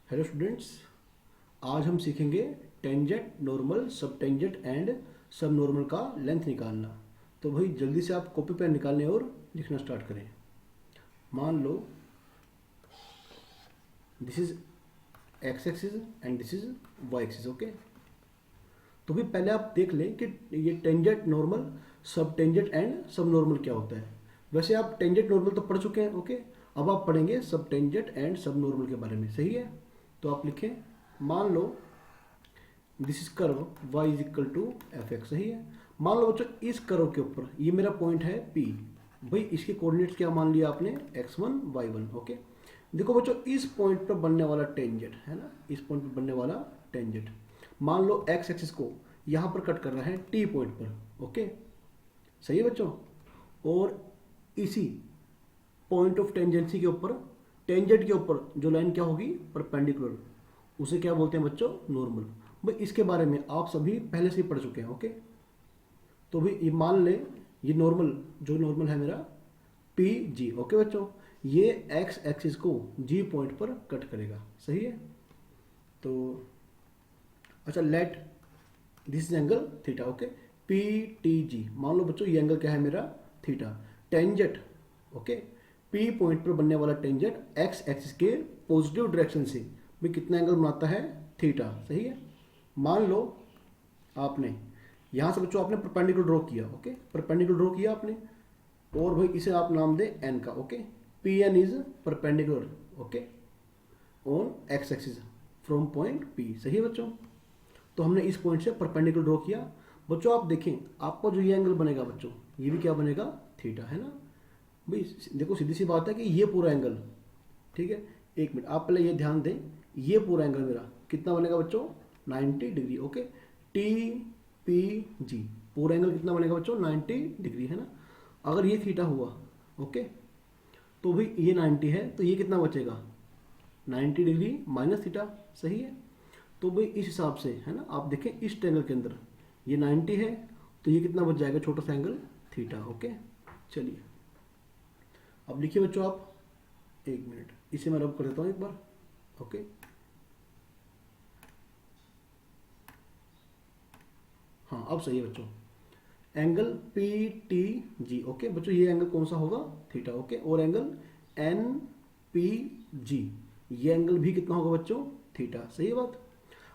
Hello students, आज हम सीखेंगे tangent, normal, subtangent and सब नॉर्मल का लेंथ निकालना। तो भाई जल्दी से आप कॉपी पेन निकालने और लिखना स्टार्ट करें। मान लो this is X axis and this is Y axis. Okay, तो भाई पहले आप देख लें कि ये tangent, normal, subtangent and subnormal क्या होता है। वैसे आप टेंजेंट नॉर्मल तो पढ़ चुके हैं। ओके, अब आप पढ़ेंगे सब टेंजेंट एंड सब नॉर्मल के बारे में। सही है, तो आप लिखें, मान लो this is curve y is equal to F X. सही है। मान लो बच्चों इस कर्व के ऊपर ये मेरा पॉइंट है P। भाई इसके कोऑर्डिनेट्स क्या मान लिया आपने, x1 y1। ओके, देखो बच्चों इस पॉइंट पर बनने वाला टेंजेंट है ना, इस पॉइंट पर बनने वाला टेंजेंट मान लो x एक्सिस को यहाँ पर कट कर रहा है T पॉइंट पर। ओके, सही है बच्चों। और इसी पॉइंट ऑफ टेंजेंसी के ऊपर, टेंजेंट के ऊपर जो लाइन क्या होगी, परपेंडिकुलर, उसे क्या बोलते हैं बच्चों, नॉर्मल। भाई इसके बारे में आप सभी पहले से ही पढ़ चुके हैं। ओके, तो भाई ये मान ले, ये नॉर्मल, जो नॉर्मल है मेरा पी जी। ओके बच्चों, ये एक्स एक्सिस को जी पॉइंट पर कट करेगा। सही है। तो अच्छा, let this is angle theta. Okay, P T G, मान लो बच्चों ये एंगल क्या है मेरा, theta. Tangent, okay, P point पर बनने वाला टेंजेंट एक्स एक्सिस के पॉजिटिव डायरेक्शन से भी कितना एंगल बनाता है, थीटा। सही है। मान लो आपने यहां से बच्चों आपने परपेंडिकुलर ड्रॉ किया। ओके, परपेंडिकुलर ड्रॉ किया आपने, और भाई इसे आप नाम दे एन का। Okay, P N is perpendicular, okay, on x axis from point P. सही है बच्चों। तो हमने इस पॉइंट से परपेंडिकुलर ड्रॉ किया। बच्चों आप देखें, आपका जो ये एंगल बनेगा बच्चों, ये भी क्या बनेगा, थीटा, है ना। भाई देखो सीधी सी बात है कि ये पूरा एंगल, ठीक है, एक मिनट आप पहले ये ध्यान दें, ये पूरा एंगल मेरा कितना बनेगा बच्चों, 90 degree. Okay, T P G, पूरा एंगल कितना बनेगा बच्चों, 90 डिग्री, है ना। अगर ये थीटा हुआ, ओके, तो भाई ये 90 है, तो ये कितना बचेगा, 90 डिग्री माइनस थीटा। सही है। तो भाई इस हिसाब से, है ना, आप देखें इस ट्रायंगल के अंदर ये 90 है, तो ये कितना बच जाएगा, छोटा सा एंगल थीटा। ओके, चलिए अब लिखिए बच्चों आप, एक मिनट इसे मैं रब कर देता हूँ एक बार। ओके, हाँ अब सही है बच्चों। Angle P T G, okay बच्चों, ये एंगल कौन सा होगा, थीटा। ओके, और एंगल एन पी जी, ये एंगल भी कितना होगा बच्चों, थीटा। सही है बात।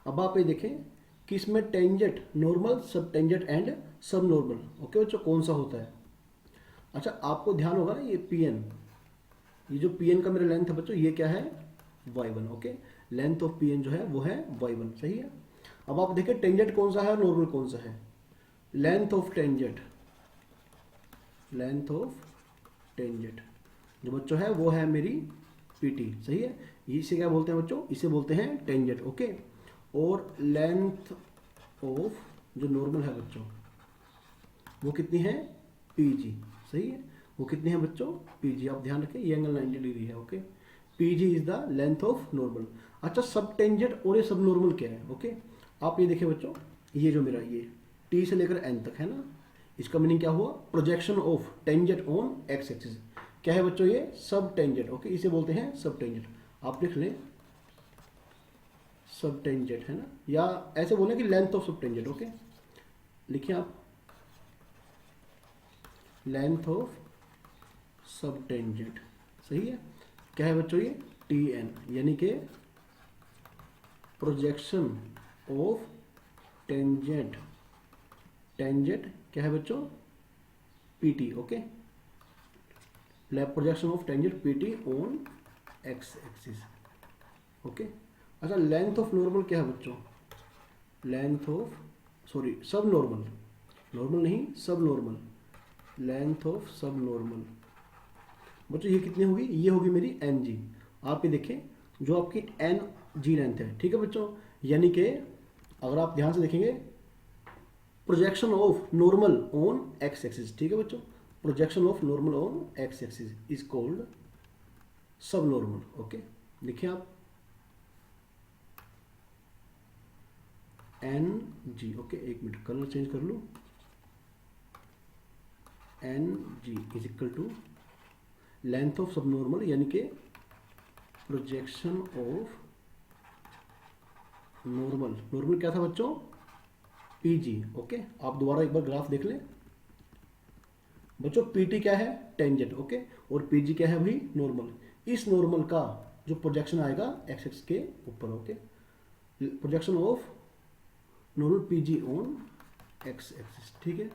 अब आप ये देखें कि इसमें tangent, normal, subtangent and subnormal, okay बच्चों, कौन सा होता है। अच्छा आपको ध्यान होगा ना, ये पी एन, ये जो पी एन का मेरा लेंथ है बच्चों, ये क्या है, y1। Okay, length of P N जो है वो है y1। सही है। अब आप देखिए टेंजेंट कौन सा है और नॉर्मल कौन सा है। Length of tangent, length of tangent जो बच्चों है वो है मेरी पीटी। सही है। इसे क्या बोलते हैं बच्चों, इसे बोलते हैं टेंजेंट। ओके, और लेंथ ऑफ जो नॉर्मल है बच्चों, वो कितनी है, पीजी। सही है, वो कितनी है बच्चों, पीजी। आप ध्यान रखें ये एंगल 90 डिग्री है। Okay, PG is the length of normal. अच्छा, सब टेंजेंट और ये सब नॉर्मल क्या है। ओके, आप ये देखिए बच्चों, ये जो मेरा ये टी से लेकर एन तक है ना, इसका मीनिंग क्या हुआ, projection of tangent on x axis. क्या है बच्चों, ये सब टेंजेंट। ओके, इसे बोलते हैं सब टेंजेंट। आप लिख लें सब टेंजेंट, है ना, या ऐसे बोलें कि लेंथ ऑफ सब टेंजेंट। ओके, लिखिए आप लेंथ ऑफ सब टेंजेंट। सही है। क्या है बच्चों, ये टी एन, यानी कि प्रोजेक्शन ऑफ टेंजेंट, टेंजेंट क्या है बच्चों, PT. Okay, projection of tangent PT on x axis. Okay, अच्छा लेंथ ऑफ नॉर्मल क्या है बच्चों, लेंथ ऑफ, सॉरी सब नॉर्मल, नॉर्मल नहीं सब नॉर्मल, लेंथ ऑफ सब नॉर्मल बच्चों ये कितनी होगी, ये होगी मेरी एन जी। आप ये देखें जो आपकी एन जी लेंथ है, ठीक है बच्चों, यानी कि अगर आप ध्यान से देखेंगे, projection of normal on x axis, ठीक है बच्चों, projection of normal on x axis is called subnormal. Okay, लिखिए आप एन जी। ओके, एक मिनट कलर चेंज कर लूँ, N G is equal to length of subnormal, यानी कि प्रोजेक्शन ऑफ नॉर्मल, नॉर्मल क्या था बच्चों, पीजी। ओके, आप दोबारा एक बार ग्राफ देख लें बच्चों। पीटी क्या है, टेंजेंट। ओके, और पीजी क्या है भाई, नॉर्मल। इस नॉर्मल का जो प्रोजेक्शन आएगा एक्स एक्स के ऊपर। Okay, projection of normal PG on x axis, ठीक है,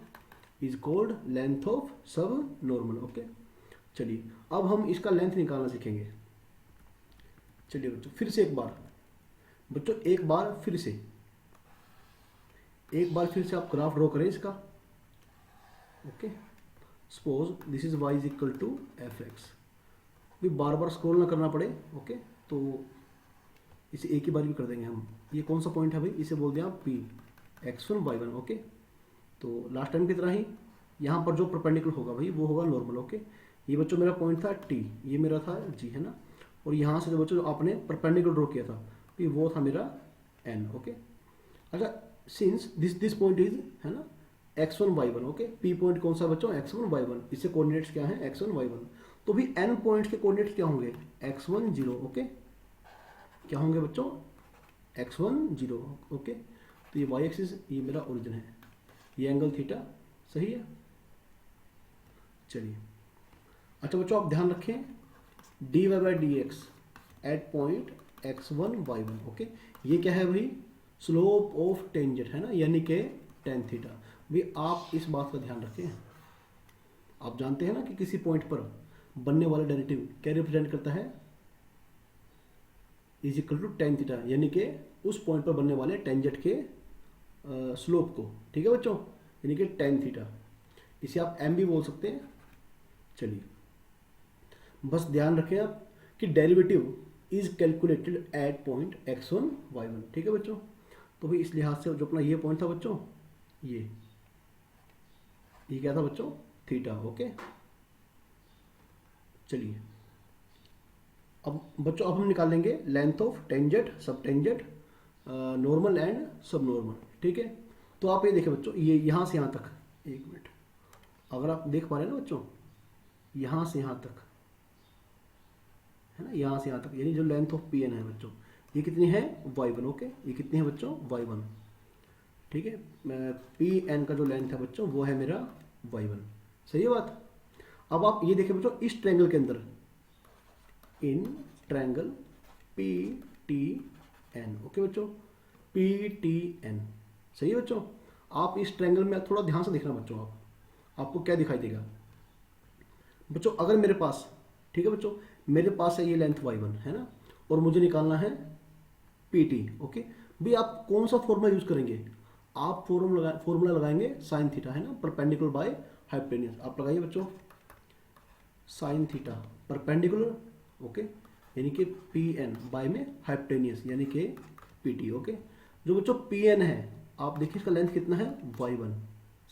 is called length of subnormal. Okay, चलिए अब हम इसका लेंथ निकालना सीखेंगे। चलिए बच्चों फिर से एक बार, बच्चों एक बार फिर से, एक बार फिर से आप ग्राफ ड्रॉ करें इसका। Okay, suppose this is y is equal to F x. भी बार बार स्क्रॉल ना करना पड़े। ओके, तो इसे एक ही बार भी कर देंगे हम। ये कौन सा पॉइंट है भाई, इसे बोल दिया पी, x1 y1। ओके, तो लास्ट टाइम की तरह ही यहाँ पर जो परपेंडिकुलर होगा भाई वो होगा नॉर्मल। ओके, ये बच्चों मेरा पॉइंट था टी, ये मेरा था जी, है ना। और यहाँ से जो बच्चों जो आपने परपेंडिकुलर ड्रॉ किया था भाई वो था मेरा एन। ओके, अच्छा, सिंस दिस पॉइंट इज, है ना, x1 y1। Okay, P point कौन सा बच्चों, x1 y1, इससे कोऑर्डिनेट्स क्या है, x1 y1। तो भी एन पॉइंट्स के कोऑर्डिनेट्स क्या होंगे, x1 0। ओके, क्या होंगे बच्चों, x1 0। ओके, तो ये y एक्सिस, ये मेरा ओरिजिन है, ये एंगल थीटा, सही है। चलिए, अच्छा बच्चों आप ध्यान रखें, d Y by D x at point x1 y1। Okay, ये क्या है भाई, स्लोप ऑफ टेंजेंट, है ना, यानी कि टेन थीटा। भी आप इस बात का ध्यान रखें, आप जानते हैं ना कि किसी पॉइंट पर बनने वाला डेरिवेटिव क्या रिप्रेजेंट करता है, is equal to tan theta, यानी कि उस पॉइंट पर बनने वाले टेंजेंट के स्लोप को, ठीक है बच्चों, यानी कि टेन थीटा। इसे आप एम भी बोल सकते हैं। चलिए, बस ध्यान रखें आप कि derivative is calculated at point x1 y1, ठीक है बच्चों। तो भाई इस लिहाज से जो अपना ये पॉइंट था बच्चों, ये क्या था बच्चों, थीटा। ओके, चलिए अब बच्चों अब हम निकालेंगे लेंथ ऑफ टेंजेंट, सब टेंजेंट, नॉर्मल एंड सब नॉर्मल, ठीक है। तो आप ये देखें बच्चों, ये यहाँ से यहाँ तक, एक मिनट, अगर आप देख पा रहे हैं ना बच्चों, यहाँ से यहाँ तक, है ना, यहाँ से यहाँ तक, यानी जो लेंथ ऑफ पी एन है बच्चों, ये कितनी है, y1। ओके, ये कितनी है बच्चों, y1, ठीक है। पी एन का जो लेंथ है बच्चों वो है मेरा y1, सही है बात। अब आप ये देखें बच्चों, इस ट्रायंगल के अंदर, in triangle P T N, okay बच्चों, पी टी एन, सही है बच्चों। आप इस ट्रायंगल में थोड़ा ध्यान से देखना बच्चों, आपको क्या दिखाई देगा बच्चों, अगर मेरे पास, ठीक है बच्चों, मेरे पास है ये लेंथ y1, है ना, और मुझे निकालना है pt। ओके, भाई आप कौन सा फॉर्मूला यूज करेंगे, आप फॉर्मूला लगाएंगे साइन थीटा, है ना, परपेंडिकुलर बाय हाइपोटेन्यूज। आप लगाइए बच्चों साइन थीटा परपेंडिकुलर, ओके, यानी कि पी एन बाय में हाइपोटेन्यूज यानी कि pt। ओके, जो बच्चों पी एन है, आप देखिए इसका लेंथ कितना है, y1,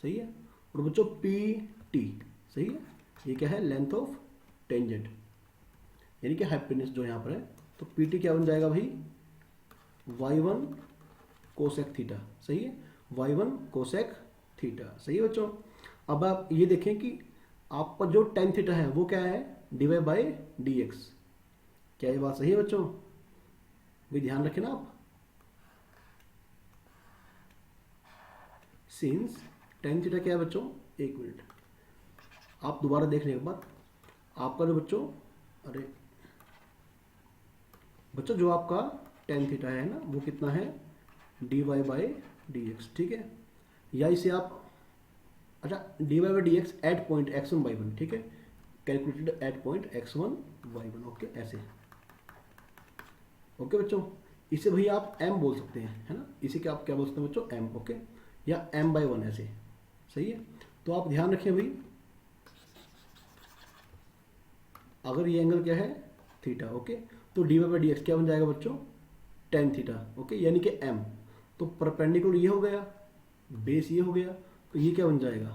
सही है। और बच्चों पी टी, सही है, ये क्या है, लेंथ ऑफ टेंजेंट, यानी कि हाइपोटेन्यूज जो यहाँ पर है। तो पी टी क्या बन जाएगा भाई, y1 कोसेक थीटा, सही है, y1 कोसेक थीटा, सही है बच्चों। अब आप ये देखें कि आपका जो टेन थीटा है वो क्या है, dy बाई डी एक्स। क्या ये बात सही है बच्चों, भी ध्यान रखें ना आप। सिंस टेन थीटा क्या है बच्चों, एक मिनट, आप दोबारा देख लें एक बार, आपका जो बच्चों, अरे बच्चों जो आपका टेन थीटा है ना वो कितना है, D Y by D x, ठीक है। या इसे आप, अच्छा, d Y by D x at point x1 y1, ठीक है, calculated at point x1 y1। Okay, ऐसे, ओके बच्चों, इसे भाई आप m बोल सकते हैं, है ना, इसे क्या आप क्या बोल सकते हैं बच्चों, m। ओके, या m/1 ऐसे, सही है। तो आप ध्यान रखें भाई, अगर ये एंगल क्या है, थीटा, ओके, तो d Y by D x क्या बन जाएगा बच्चों, टेन थीटा, ओके, यानी कि m। तो परपेंडिकुलर ये हो गया, बेस ये हो गया, तो ये क्या बन जाएगा,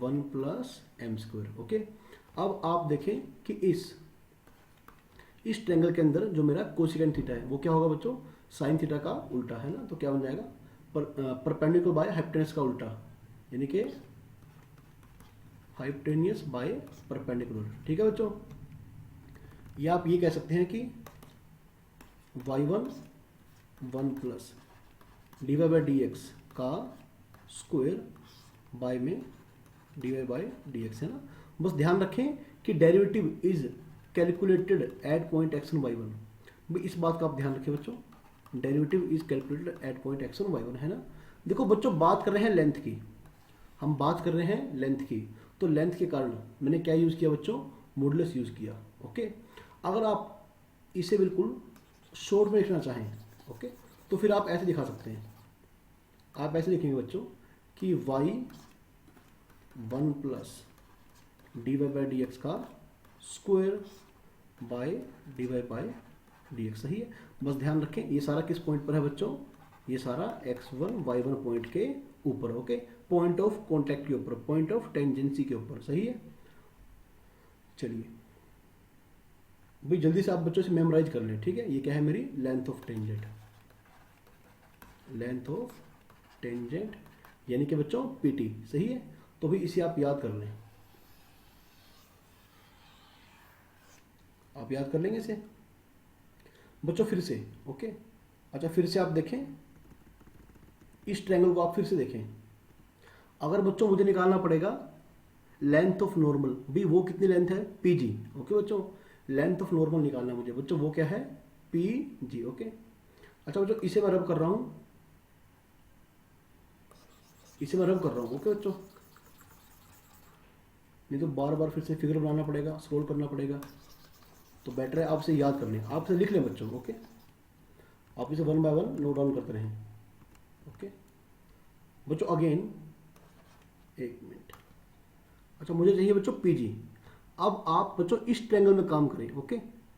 1 प्लस एम स्क्वायर। ओके, अब आप देखें कि इस ट्रायंगल के अंदर जो मेरा कोसिकेंट थीटा है वो क्या होगा बच्चों, साइन थीटा का उल्टा, है ना। तो क्या बन जाएगा, परपेंडिकुलर बाय हाइपोटेन्यूज का उल्टा, यानी कि हाइपोटेन्यूज बाय परपेंडिकुलर, ठीक है बच्चों। या आप ये कह सकते हैं कि y1 one plus D Y by D x का स्क्वायर बाय में D Y by D x है ना। बस ध्यान रखें कि derivative is calculated at point x one y one. भाई इस बात का आप ध्यान रखें बच्चों, derivative is calculated at point x one y one है ना। देखो बच्चों बात कर रहे हैं लेंथ की, हम बात कर रहे हैं लेंथ की, तो लेंथ के कारण मैंने क्या यूज़ किया बच्चों, मॉडुलस यूज़ किया। ओके, अगर आप इसे बिल्कुल शॉर्ट में लिखना चाहें ओके, तो फिर आप ऐसे दिखा सकते हैं। आप ऐसे लिखेंगे बच्चों कि y one plus D Y by D x का square by D Y by D X. सही है, बस ध्यान रखें ये सारा किस पॉइंट पर है बच्चों, ये सारा x1 y1 पॉइंट के ऊपर। ओके, पॉइंट ऑफ कॉन्टैक्ट के ऊपर, पॉइंट ऑफ टेंजेंसी के ऊपर। सही है, चलिए भाई जल्दी से आप बच्चों से मेमोराइज कर लें। ठीक है, ये क्या है मेरी length of tangent, length of tangent यानी कि बच्चों पीटी। सही है, तो भी इसे आप याद कर लें, आप याद कर लेंगे इसे बच्चों फिर से। ओके, अच्छा फिर से आप देखें इस ट्रायंगल को, आप फिर से देखें। अगर बच्चों मुझे निकालना पड़ेगा लेंथ ऑफ नॉर्मल, भी वो कितनी लेंथ है पीजी। ओके बच्चों, लेंथ ऑफ नॉर्मल निकालना मुझे बच्चों, वो क्या है पीजी। ओके, अच्छा बच्चों इसे मैं रब कर रहा हूं, इसे मैं रब कर रहा हूं। ओके बच्चों, नहीं तो बार बार फिर से फिगर बनाना पड़ेगा, सोल्व करना पड़ेगा, तो बेटर है आप इसे याद कर लें, आप इसे लिख लें बच्चों। ओके, आप इसे one by one note down करते रहें। ओके बच्चों, अगेन एक मिनट। अच्छा मुझे चाहिए बच्चों पीजी। अब आप बच्चों इस ट्रायंगल में काम करें। ओके,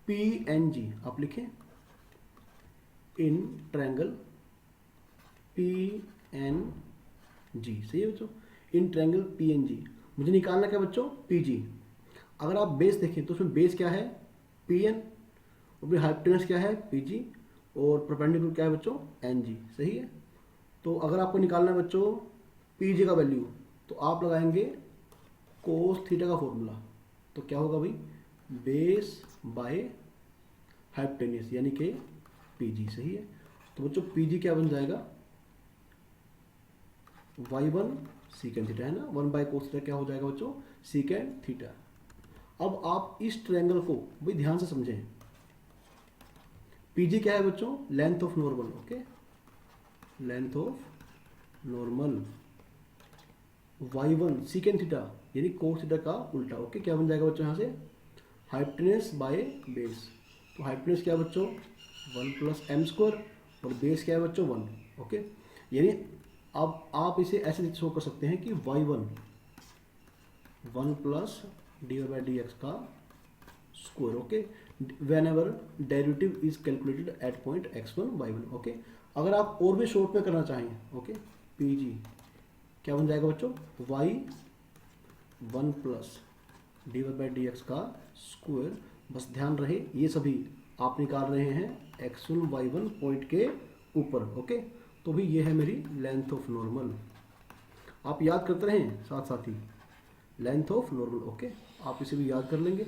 पी एन जी आप लिखें, in triangle P N G. सही है बच्चों, in triangle P N G मुझे निकालना क्या बच्चों, पीजी। अगर आप बेस देखें तो उसमें बेस क्या है पी एन, और फिर हाइपोटेनस क्या है पीजी, और परपेंडिकुलर क्या है बच्चों एन जी। सही है, तो अगर आपको निकालना है बच्चों पीजी का वैल्यू, तो आप लगाएंगे कोस थीटा का फॉर्मूला, तो क्या होगा भाई बेस बाय हाइपोटेनस यानी कि पीजी। सही है, तो बच्चों पीजी क्या बन जाएगा y1 सीकेंड थीटा है ना, वन बाय कोस थीटा क्या हो जाएगा बच्चों सीकेंड थीटा। अब आप इस ट्रायंगल को भाई ध्यान से समझें, पीजी क्या है बच्चों length of normal. Okay, length of normal, y1 secant theta यानी कोस थीटा का उल्टा। ओके, क्या बन जाएगा बच्चों यहाँ से हाइपोटेनस बाय बेस, तो हाइपोटेनस क्या है बच्चों 1 प्लस एम स्क्वायर, और बेस क्या है बच्चों 1। ओके, यानी अब आप इसे ऐसे शो कर सकते हैं कि y1 1 plus D by D x का square. Okay, whenever derivative is calculated at point x1 y1। Okay, अगर आप और भी शॉर्ट में करना चाहें ओके, पीजी क्या बन जाएगा बच्चों y1 plus D by D x का स्क्वायर। बस ध्यान रहे ये सभी आप निकाल रहे हैं x1 y1 पॉइंट के ऊपर। ओके, तो भी ये है मेरी लेंथ ऑफ नॉर्मल, आप याद करते रहें साथ साथ ही लेंथ ऑफ नॉर्मल। ओके, आप इसे भी याद कर लेंगे।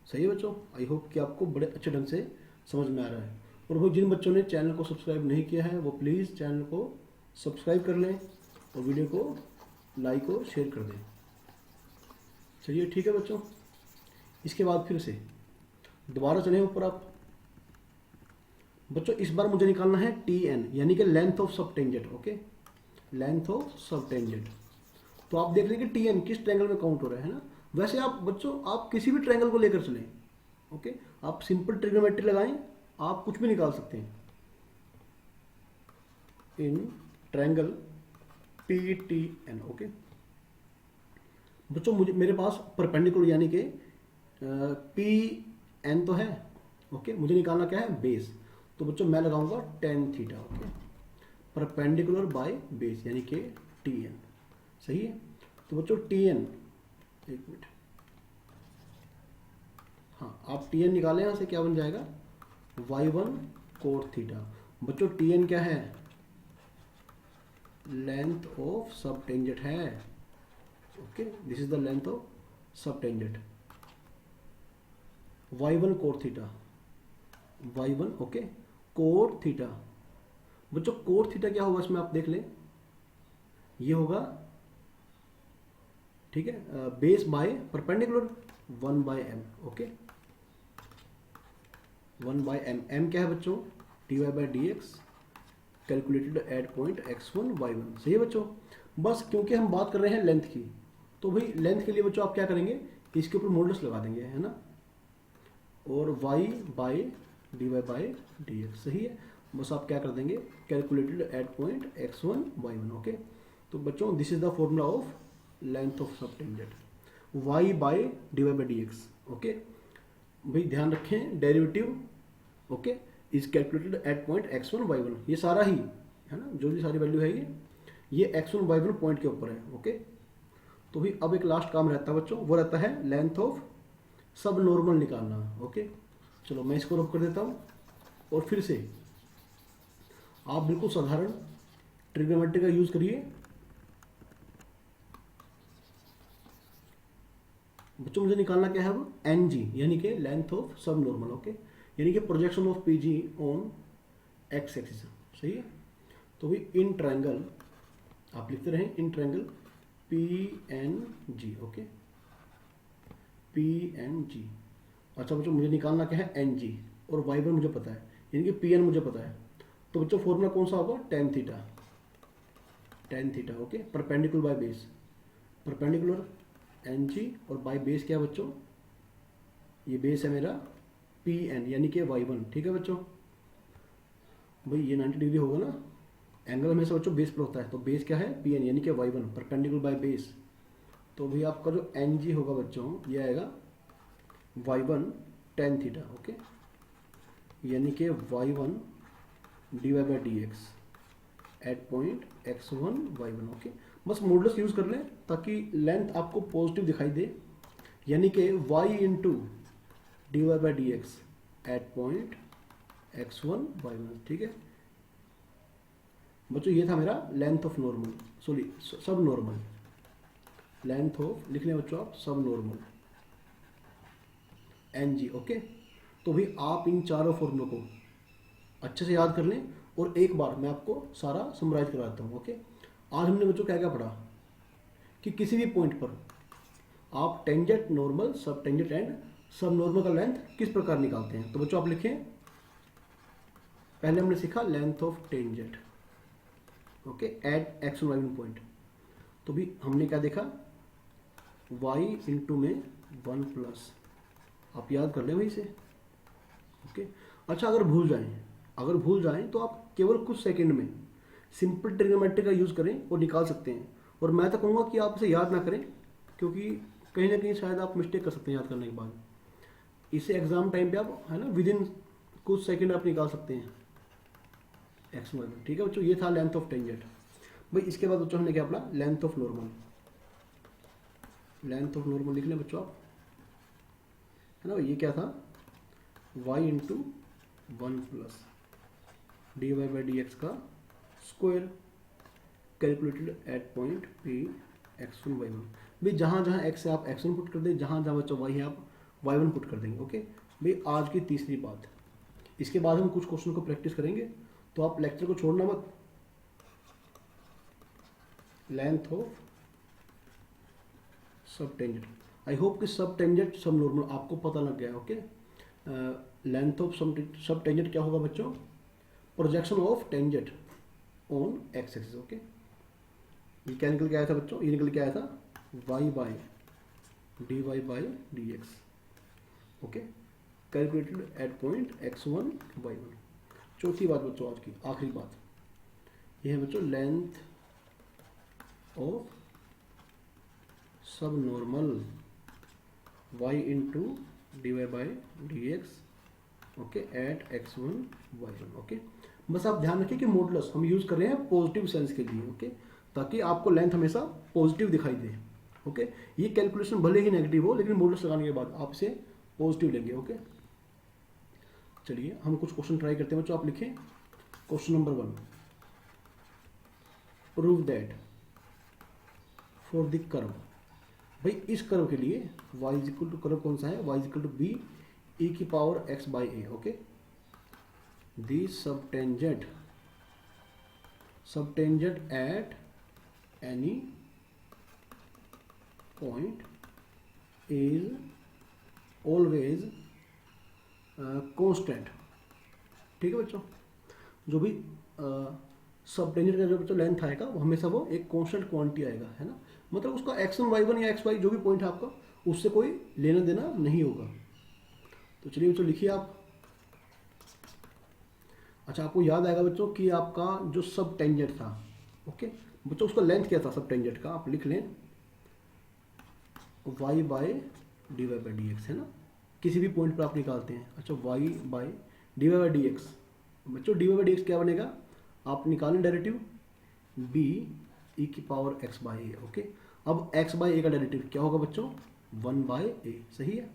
सही है बच्चों, आई होप कि आपको बड़े अच्छे ढंग से समझ में आ रहा है। और वो जिन बच्चों ने चैनल को सब्सक्राइब नहीं किया है वो प्लीज़ चैनल को सब्सक्राइब कर लें और वीडियो को लाइक और शेयर कर दें। चलिए ठीक है बच्चों, इसके बाद फिर से दोबारा चलें ऊपर। आप बच्चों इस बार मुझे निकालना है टी एन यानी कि लेंथ ऑफ सब टेंजेंट। ओके, लेंथ ऑफ सब टेंजेंट, तो आप देख लें कि टी एन किस ट्रायंगल में काउंट हो रहा है ना। वैसे आप बच्चों आप किसी भी ट्रायंगल को लेकर चलें। ओके, आप सिंपल ट्रिग्नोमेट्री लगाएं, आप कुछ भी निकाल सकते हैं। In triangle P T N. Okay बच्चों, मुझे मेरे पास परपेंडिकुलर यानी कि पी एन तो है। ओके, मुझे निकालना क्या है बेस, तो बच्चों मैं लगाऊंगा ten theta. Okay, perpendicular by base यानी कि टी एन। सही है, तो बच्चों टी एन, एक मिनट, हाँ आप टी एन निकालें यहाँ से, क्या बन जाएगा y1 कोट थीटा। बच्चों टी एन क्या है लेंथ ऑफ सब टेंजेंट है। Okay, this is the length of subtangent y1 cot theta. y1 okay, cot theta. बच्चों कोर थीटा क्या होगा इसमें आप देख लें, ये होगा ठीक है base by perpendicular 1/m okay, 1/m। m क्या है बच्चों, dy/dx calculated at point x1 y1, सही है बच्चों। बस क्योंकि हम बात कर रहे हैं लेंथ की, तो भाई लेंथ के लिए बच्चों आप क्या करेंगे, इसके ऊपर मॉडुलस लगा देंगे, है ना, और y/dy/dx सही है। बस आप क्या कर देंगे, calculated at point x1 y1 okay. तो बच्चों this is the formula of length of सब टेंजेंट, y/dy/dx ओके। भाई ध्यान रखें derivative okay is calculated at point x1 y1, ये सारा ही है ना, जो भी सारी वैल्यू है ये x1 y1 पॉइंट के ऊपर है ओके। तो भी अब एक लास्ट काम रहता है बच्चों, वो रहता है लेंथ ऑफ सब नॉर्मल निकालना ओके। चलो मैं इसको रब कर देता हूँ, और फिर से आप बिल्कुल साधारण ट्रिग्नोमेट्री का यूज करिए। बच्चों मुझे निकालना क्या है, वो एन जी यानी कि length of subnormal okay, यानी कि projection of P G on x axis, सही है। तो भी इन ट्रायंगल आप लिखते रहें, in triangle P N G okay, P N G. अच्छा बच्चों मुझे निकालना क्या है, एन जी, और वाई वन मुझे पता है, यानी कि पी एन मुझे पता है। तो बच्चों फॉर्मूला कौन सा होगा, tan theta, tan theta okay, perpendicular by base, perpendicular N G, और बाय बेस क्या है बच्चों, ये बेस है मेरा पी एन यानी कि वाई वन, ठीक है बच्चों। भाई ये 90 डिग्री होगा ना, एंगल हमेशा बच्चों बेस पर होता है, तो बेस क्या है पी एन यानी कि Y one, perpendicular by base. तो भी आपका जो एन जी होगा बच्चों, ये आएगा Y one tan theta okay, यानी कि Y one dy/dx at point x1 y1 okay. बस मॉडुलस यूज कर लें ताकि लेंथ आपको पॉजिटिव दिखाई दे, यानी कि y into dy/dx at point x1 y1, ठीक है बच्चों। ये था मेरा लेंथ ऑफ नॉर्मल, सॉरी सब नॉर्मल, लेंथ ऑफ लिख लें बच्चों आप सब नॉर्मल एन जी ओके। तो भी आप इन चारों फॉर्मूलों को अच्छे से याद कर लें, और एक बार मैं आपको सारा समराइज कराता हूँ ओके। आज हमने बच्चों क्या क्या पढ़ा, कि किसी भी पॉइंट पर आप tangent normal subtangent and सब नॉर्मल का लेंथ किस प्रकार निकालते हैं। तो बच्चों आप लिखें, पहले हमने सीखा length of tangent okay at X Y point. तो भी हमने क्या देखा, y इंटू में 1 प्लस, आप याद कर लें वहीं से ओके। अच्छा अगर भूल जाएं तो आप केवल कुछ सेकंड में सिंपल ट्रिग्नोमेट्री का यूज करें और निकाल सकते हैं। और मैं तो कहूँगा कि आप इसे याद ना करें, क्योंकि कहीं ना कहीं शायद आप मिस्टेक कर सकते हैं याद करने के बाद। इसे एग्जाम टाइम पे आप है ना विद इन कुछ सेकंड आप निकाल सकते हैं एक्स वाई, ठीक है बच्चों। ये था लेंथ ऑफ टेंजेंट। भाई इसके बाद बच्चों हमने क्या पढ़ा, length of normal, length of normal लिख लें बच्चों आप, है ना। ये क्या था, y इंटू 1 प्लस dy/dx का square calculated at point p x1 y1। भाई जहाँ जहाँ x है आप x1 पुट कर दें, जहाँ जहाँ बच्चा y है आप y1 पुट कर देंगे ओके। भाई आज की तीसरी बात, इसके बाद हम कुछ क्वेश्चन को प्रैक्टिस करेंगे, तो आप लेक्चर को छोड़ना मत। लेंथ ऑफ सब टेंजेंट, आई होप कि सब टेंजेंट सब नॉर्मल आपको पता लग गया ओके। लेंथ ऑफ सब टेंजेंट क्या होगा बच्चों, projection of tangent on x axis okay. ये क्या निकल के आया था बच्चों, ये निकल के आया था y/dy/dx okay, calculated at point x1 y1। चौथी बात बच्चों, आज की आखिरी बात, ये है बच्चों length of subnormal y into dy/dx okay at x1 y1 okay. बस आप ध्यान रखिए कि मॉडुलस हम यूज कर रहे हैं पॉजिटिव सेंस के लिए ओके, ताकि आपको लेंथ हमेशा पॉजिटिव दिखाई दे ओके। ये कैलकुलेशन भले ही नेगेटिव हो, लेकिन मॉडुलस लगाने के बाद आप इसे पॉजिटिव लेंगे ओके। चलिए हम कुछ क्वेश्चन ट्राई करते हैं बच्चों। आप लिखें question number 1, prove that for the curve. भाई इस कर्व के लिए y इक्वल टू कर्व कौन सा है, y equal to B E की power x by A okay. The subtangent at any point is always constant। ठीक है बच्चों, जो भी सब टेंजेंट का जो बच्चों लेंथ आएगा वो हमेशा वो एक कांस्टेंट क्वांटिटी आएगा, है ना। मतलब उसका x1 y1 या xy जो भी पॉइंट है आपका, उससे कोई लेना देना नहीं होगा। तो चलिए बच्चों लिखिए आप। अच्छा, आपको याद आएगा बच्चों कि आपका जो सब टेंजेंट था, ओके बच्चों, उसका लेंथ क्या था सब टेंजेंट का, आप लिख लें y by D Y by D x, है ना। किसी भी पॉइंट पर आप निकालते हैं। अच्छा, y by D Y by D X, बच्चों D Y by D x क्या बनेगा, आप निकालें डेरिवेटिव b e की power x by A, okay. अब x बाय ए का डेरिवेटिव क्या होगा बच्चों, 1 बाय ए, सही है।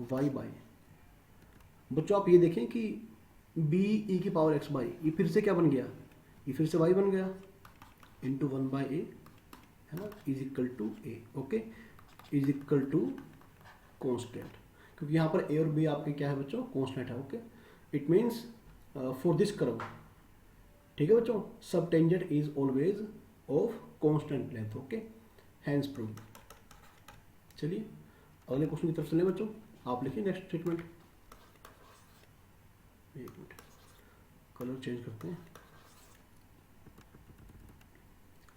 y बाय, बच्चों आप ये देखें कि b e की पावर x बाई, ये फिर से क्या बन गया, ये फिर से y बन गया इंटू 1 बाय ए, है ना, is equal to A, okay, is equal to constant, क्योंकि यहाँ पर a और b आपके क्या है बच्चों, कॉन्स्टेंट है, okay. It means for this curve, ठीक है बच्चों, subtangent is always of constant length, okay, hence prove. चलिए अगले क्वेश्चन की तरफ चलें बच्चों, आप लिखिए नेक्स्ट स्टेटमेंट। एक मिनट, कलर चेंज करते हैं।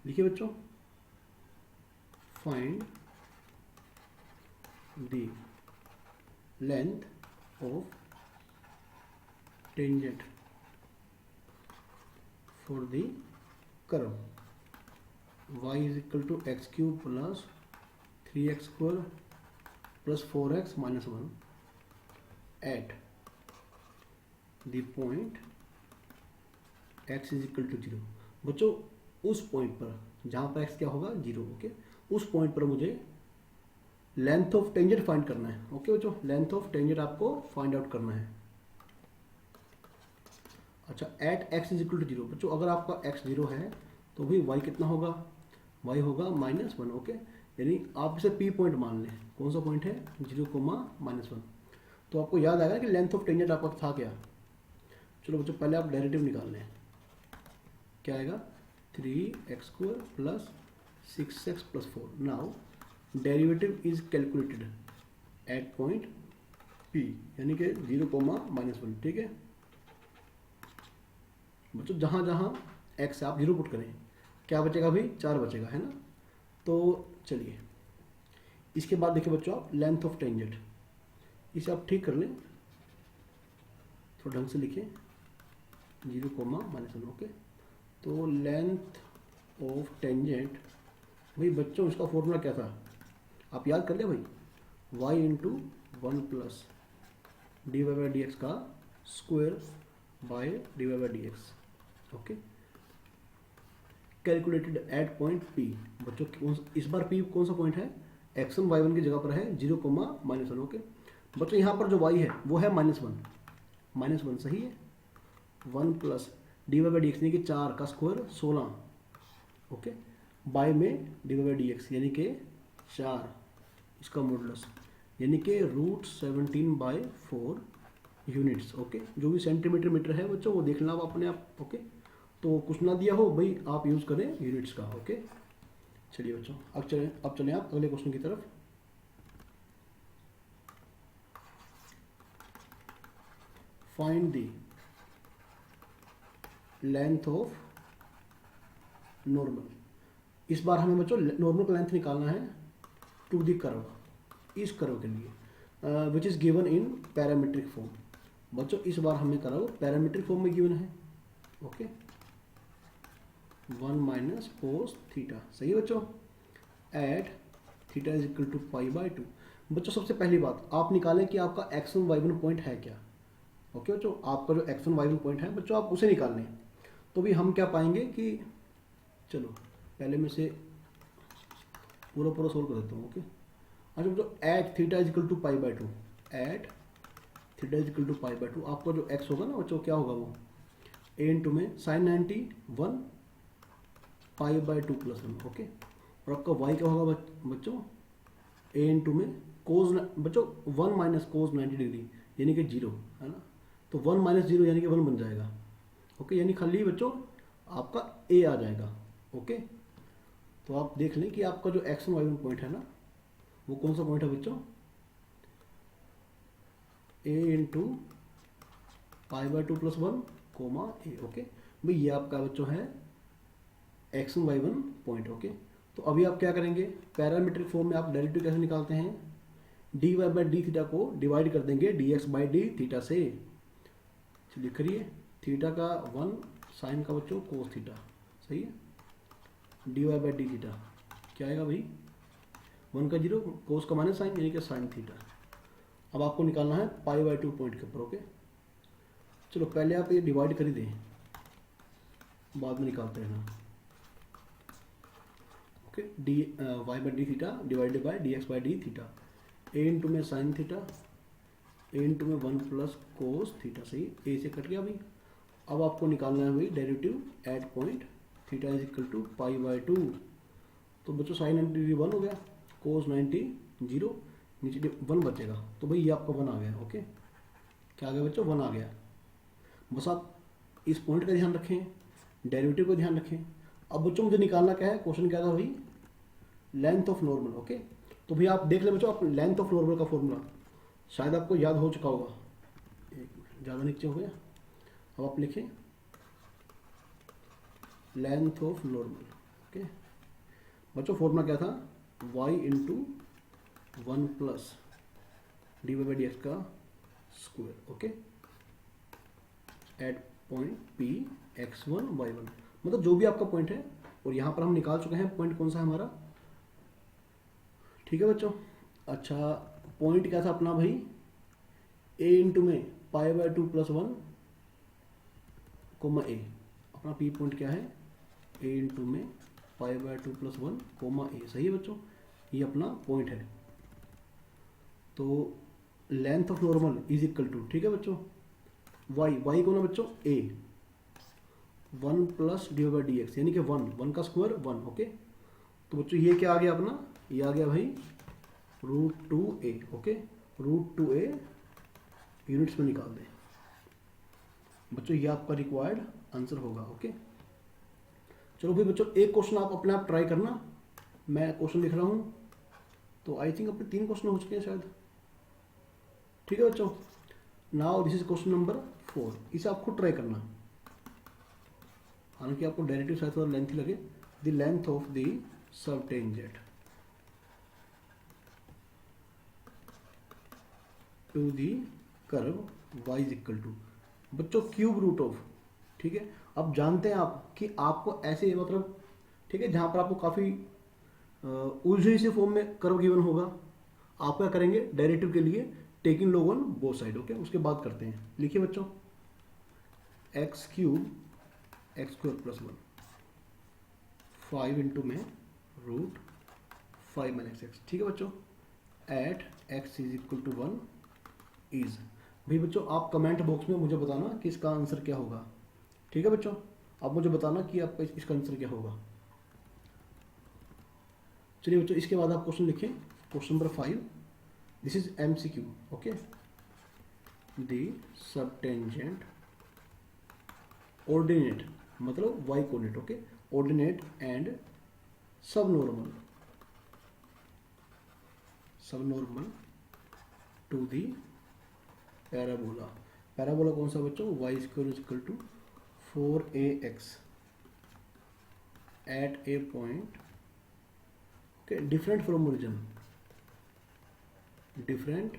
लिखिए बच्चों, find the length of tangent for the curve y is equal to X cube plus 3x square plus 4x minus 1 at the point x is equal to 0। बच्चों उस point पर जहाँ पर x क्या होगा, 0, ओके, उस पॉइंट पर मुझे लेंथ ऑफ टेंजेंट फाइंड करना है, ओके बच्चों, लेंथ ऑफ टेंजेंट आपको फाइंड आउट करना है। अच्छा, at x is equal to 0, बच्चों अगर आपका x 0 है तो भी y कितना होगा, y होगा -1, ओके, यानी आप इसे p पॉइंट मान लें। कौन सा पॉइंट है, 0, -1। तो आपको याद आएगा कि लेंथ ऑफ टेंजेंट आपका था क्या। चलो बच्चों पहले आप डेरिवेटिव निकाल लें, क्या आएगा, 3x square plus 6x plus 4। Now derivative is calculated at point p, यानी कि 0, -1, ठीक है बच्चों। जहाँ जहाँ x आप 0 पुट करें, क्या बचेगा भाई, 4 बचेगा, है ना। तो चलिए इसके बाद देखिए बच्चों, आप लेंथ ऑफ टेंजेंट, इसे आप ठीक कर लें, थोड़ा ढंग से लिखें, 0, -1, ओके। तो लेंथ ऑफ टेंजेंट, भाई बच्चों इसका फॉर्मूला क्या था, आप याद कर लिया भाई, y into 1 plus D Y by D x का square by D Y by D X, okay, calculated at point p। बच्चों इस बार p कौन सा पॉइंट है, x1 y1 की जगह पर है 0, -1, ओके। बच्चों यहाँ पर जो y है वो है -1, सही है। 1 plus D Y by D X यानी कि 4 का स्क्वायर 16, ओके, बाय में D Y by D X यानी कि 4, इसका मॉडुलस यानी कि √17/4 यूनिट्स, ओके। जो भी सेंटीमीटर मीटर है बच्चों वो देख लेना आप अपने आप, ओके। तो कुछ ना दिया हो भाई आप यूज़ करें यूनिट्स का, ओके। चलिए बच्चों अब चलें आप अगले क्वेश्चन की तरफ। Find the length of normal. इस बार हमें बच्चों नॉर्मल का लेंथ निकालना है टू द कर्व, इस कर्व के लिए which is given in parametric form. बच्चों इस बार हमें कर्व पैरामीट्रिक फॉर्म में गिवन है, ओके, 1 माइनस कोस थीटा, सही है बच्चों, at theta is equal to π/2। बच्चों सबसे पहली बात आप निकालें कि आपका x1 y1 पॉइंट है क्या, ओके बच्चों, आपका जो x1 y1 पॉइंट है बच्चों आप उसे निकाल लें। तो भी हम क्या पाएंगे कि, चलो पहले मैं से पूरा सोल्व कर देता हूँ, ओके। अच्छा बच्चों at theta is equal to π/2, at theta is equal to π/2, आपका जो x होगा ना बच्चों क्या होगा, वो a इंटू में sin 90 1 π/2 प्लस 1, ओके। और आपका y क्या होगा बच्चों, a इंटू में कोस, बच्चों 1 माइनस कोस 90 डिग्री यानी कि 0, है ना। तो तो 1 माइनस 0 यानी कि 1 बन जाएगा। ओके, यानी खाली बच्चों आपका ए आ जाएगा। ओके, तो आप देख लें कि आपका जो x1 y1 पॉइंट है ना, वो कौन सा पॉइंट है बच्चों, a into pi by 2 plus 1 comma A. Okay भाई, ये आपका बच्चों है x1 y1 पॉइंट। ओके, तो अभी आप क्या करेंगे, पैरामीट्रिक फॉर्म में आप डेरिवेटिव कैसे निकालते हैं, D Y by D theta को डिवाइड कर देंगे D X by D theta से। चलिए करिए, थीटा का 1, साइन का बच्चों कोस थीटा, सही है, D Y by D theta क्या आएगा भाई, 1 का 0, कोस का माइनस साइन यानी कि साइन थीटा। अब आपको निकालना है पाई बाई 2 पॉइंट के ऊपर। ओके, चलो पहले आप ये डिवाइड कर ही दें, बाद में निकालते हैं ना। Okay, D Y by D theta divided by D X by D theta, A into में साइन थीटा, ए इंटू में 1 प्लस कोस थीटा, सही, ए से कट गया भाई। अब आपको निकालना है भाई derivative at point theta is equal to pi by 2। तो बच्चों साइन 90 डिग्री 1 हो गया, कोस 90 0, नीचे 1 बचेगा, तो भाई ये आपका 1 आ गया। ओके, क्या आ गया बच्चों, 1 आ गया। बस आप इस पॉइंट का ध्यान रखें, डेरिवेटिव का ध्यान रखें। अब बच्चों मुझे निकालना क्या है, क्वेश्चन क्या था भाई, लेंथ ऑफ नॉर्मल। ओके, तो भैया आप देख ले बच्चों, आप लेंथ ऑफ नॉर्मल का फॉर्मूला शायद आपको याद हो चुका होगा, ज़्यादा नीचे हो गया। अब आप लिखें लेंथ ऑफ नॉर्मल। ओके बच्चों, फॉर्मूला क्या था, y into 1 plus D Y by D x का square. Okay, at point P x1 y1, मतलब जो भी आपका पॉइंट है, और यहाँ पर हम निकाल चुके हैं पॉइंट कौन सा है हमारा। ठीक है बच्चों, अच्छा पॉइंट क्या था अपना भाई, a इंटू में pi by 2 plus 1 comma A. अपना पी पॉइंट क्या है, a इंटू में pi by 2 plus 1 comma A, सही है बच्चों, ये अपना पॉइंट है। तो length of normal is equal to, ठीक है बच्चों, y कौन है बच्चों, a 1 plus D by D X, यानी कि 1 का स्क्वायर 1। ओके, तो बच्चों ये क्या आ गया अपना, ये आ गया भाई √2a। ओके, √2a यूनिट्स में निकाल दें बच्चों, ये आपका रिक्वायर्ड आंसर होगा। ओके, चलो भाई बच्चों, एक क्वेश्चन आप अपने आप ट्राई करना, मैं क्वेश्चन लिख रहा हूँ, तो आई थिंक अपने 3 क्वेश्चन हो चुके हैं शायद। ठीक है बच्चों, now this is question number 4, इसे आप खुद ट्राई करना, हालांकि आपको डेरिवेटिव शायद थोड़ा लेंथ लगे। The length of the subtangent to the curve y is equal to बच्चों क्यूब रूट ऑफ। ठीक है, अब जानते हैं आप कि आपको ऐसे मतलब, ठीक है, जहां पर आपको काफी उलझी से फॉर्म में कर्व गिवन होगा, आप क्या करेंगे डेरिवेटिव के लिए, taking log on both side. Okay, उसके बाद करते हैं, लिखिए बच्चों X cube X square plus 1 5 into में √5 माइनस एक्स। ठीक है बच्चों, at X is equal to 1 is, भाई बच्चों आप कमेंट बॉक्स में मुझे बताना कि इसका आंसर क्या होगा। ठीक है बच्चों, आप मुझे बताना कि आपका इसका आंसर क्या होगा। चलिए बच्चों, इसके बाद आप क्वेश्चन लिखें, question number 5, this is MCQ। Okay, the subtangent ordinate, मतलब y coordinate. Okay, ordinate and subnormal to the parabola. Parabola कौन सा बच्चों, y square is equal to 4ax at a point, okay, different from origin, different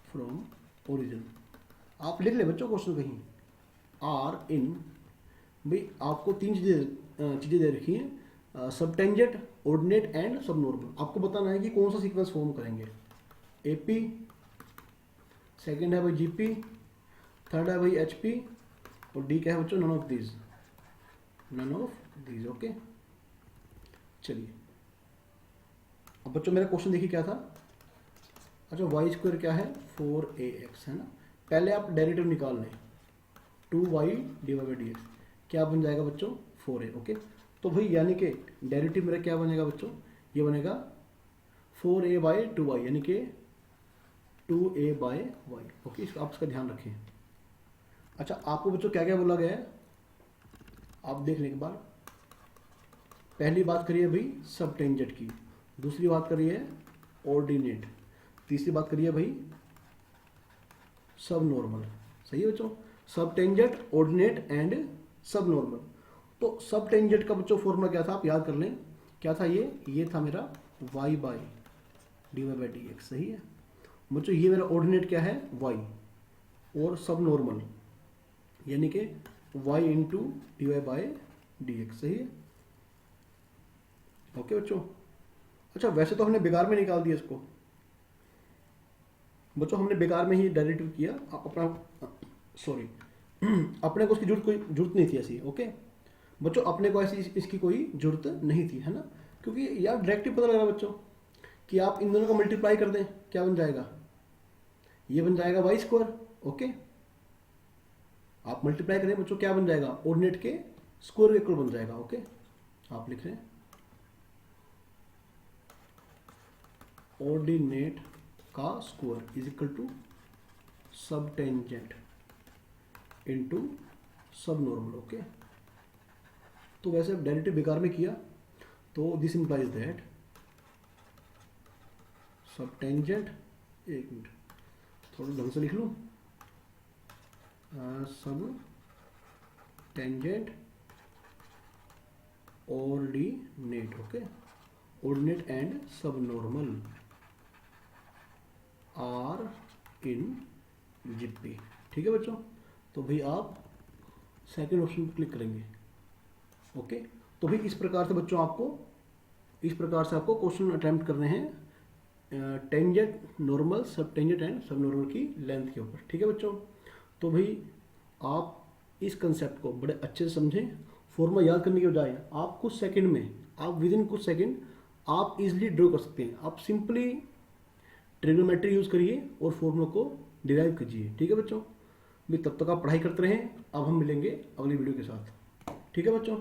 from origin. आप लिख ले बच्चों question कहीं, are in, भाई आपको 3 चीज़ें दे रखी हैं, सबटेंजेंट, ऑर्डिनेट एंड सबनॉर्मल। आपको बताना है कि कौन सा सीक्वेंस फॉर्म करेंगे, AP, सेकंड है भाई GP, थर्ड है भाई HP, और D क्या है बच्चों, नन ऑफ दीज। ओके, चलिए अब बच्चों मेरा क्वेश्चन देखिए क्या था। अच्छा, y स्क्वायर क्या है, 4ax है ना, पहले आप डेरिवेटिव निकाल लें, 2y डिवाइड बाई dx, क्या बन जाएगा बच्चों, 4a। ओके, तो भाई यानी कि डेरिवेटिव मेरा क्या बनेगा बच्चों, ये बनेगा 4a बाई 2y, यानी कि 2a/y। ओके, इसका आप इसका ध्यान रखें। अच्छा, आपको बच्चों क्या क्या बोला गया है आप देख लें एक बार। पहली बात करिए भाई सब टेंजेंट की, दूसरी बात करिए ऑर्डिनेट, तीसरी बात करिए भाई सब नॉर्मल। सही है बच्चों, सब टेंजेंट, ऑर्डिनेट एंड सब नॉर्मल। तो सब टेंजेंट का बच्चों फॉर्मूला क्या था आप याद कर लें, क्या था ये था मेरा y/dy/dx। सही है बच्चों, ये मेरा ऑर्डिनेट क्या है y, और सब नॉर्मल यानी कि y इंटू dy/dx। सही है ओके बच्चों। अच्छा, वैसे तो हमने बेकार में निकाल दिया इसको बच्चों, हमने बेकार में ही डेरिवेटिव किया अपना, सॉरी अपने को उसकी जरूरत नहीं थी ऐसी। ओके बच्चों, अपने को ऐसी इसकी कोई जरूरत नहीं थी, है ना, क्योंकि यार डायरेक्ट ही पता लग रहा बच्चों कि आप इन दोनों को मल्टीप्लाई कर दें, क्या बन जाएगा, ये बन जाएगा y²। ओके, आप मल्टीप्लाई करें बच्चों, क्या बन जाएगा, ऑर्डिनेट के स्क्वायर के इक्वल बन जाएगा। ओके, आप लिख रहे हैं ऑर्डिनेट का स्क्वायर इज इक्वल टू सब टेंजेंट इनटू सब नॉर्मल। ओके, तो वैसे डेरिवेटिव बेकार में किया, तो दिस इंप्लाइज दैट सब टेंजेंट, एक मिनट थोड़ा ढंग से लिख लूँ, सब tangent ordinate. Okay, ordinate and सब नॉर्मल आर इन जीपी। ठीक है बच्चों, तो भाई आप सेकंड ऑप्शन पर क्लिक करेंगे। ओके, तो भाई इस प्रकार से बच्चों आपको क्वेश्चन अटेम्प्ट करने हैं tangent, normal, subtangent and सब नॉर्मल की लेंथ के ऊपर। ठीक है बच्चों, तो भाई आप इस कंसेप्ट को बड़े अच्छे से समझें। फॉर्मूला याद करने के बजाय आप कुछ सेकंड में, आप विद इन कुछ सेकंड आप इजीली ड्रॉ कर सकते हैं। आप सिंपली ट्रिग्नोमेट्री यूज करिए और फॉर्मूला को डिराइव कीजिए। ठीक है बच्चों, भी तब तक आप पढ़ाई करते रहें। अब हम मिलेंगे अगली वीडियो के साथ। ठीक है बच्चों।